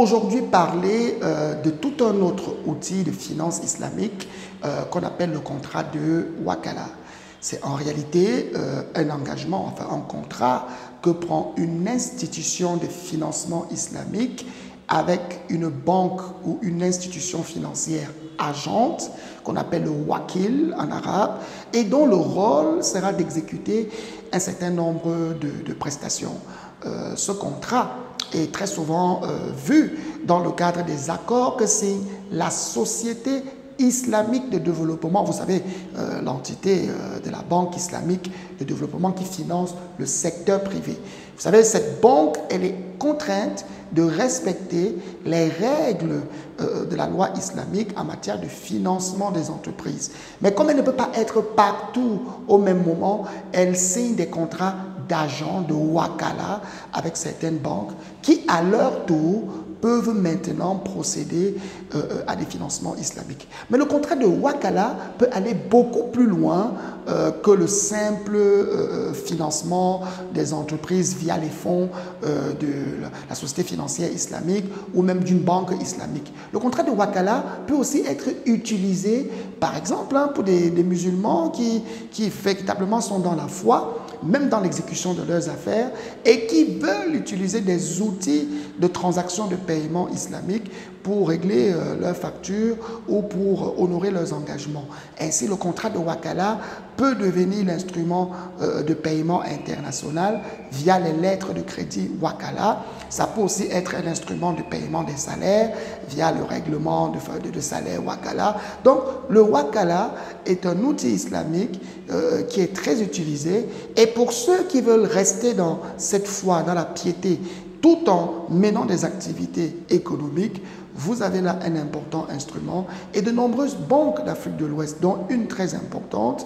aujourd'hui parler de tout un autre outil de finance islamique qu'on appelle le contrat de Wakala. C'est en réalité un engagement, enfin un contrat que prend une institution de financement islamique avec une banque ou une institution financière agente qu'on appelle le wakil en arabe et dont le rôle sera d'exécuter un certain nombre de prestations. Ce contrat est très souvent vu dans le cadre des accords que signe la Société islamique de développement, vous savez, l'entité de la Banque islamique de développement qui finance le secteur privé. Vous savez, cette banque, elle est contrainte de respecter les règles de la loi islamique en matière de financement des entreprises. Mais comme elle ne peut pas être partout au même moment, elle signe des contrats d'agents, de wakala, avec certaines banques qui, à leur tour, peuvent maintenant procéder à des financements islamiques. Mais le contrat de wakala peut aller beaucoup plus loin que le simple financement des entreprises via les fonds de la société financière islamique ou même d'une banque islamique. Le contrat de wakala peut aussi être utilisé, par exemple, pour des musulmans qui véritablement sont dans la foi, même dans l'exécution de leurs affaires, et qui veulent utiliser des outils de transaction de paiement islamique pour régler leurs factures ou pour honorer leurs engagements. Ainsi, le contrat de wakala peut devenir l'instrument de paiement international via les lettres de crédit wakala. Ça peut aussi être un instrument de paiement des salaires via le règlement de salaire wakala. Donc, le wakala est un outil islamique qui est très utilisé. Et pour ceux qui veulent rester dans cette foi, dans la piété, tout en menant des activités économiques, vous avez là un important instrument et de nombreuses banques d'Afrique de l'Ouest, dont une très importante,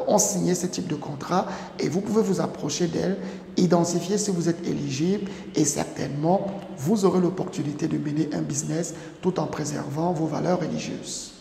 ont signé ce type de contrat et vous pouvez vous approcher d'elles, identifier si vous êtes éligible et certainement vous aurez l'opportunité de mener un business tout en préservant vos valeurs religieuses.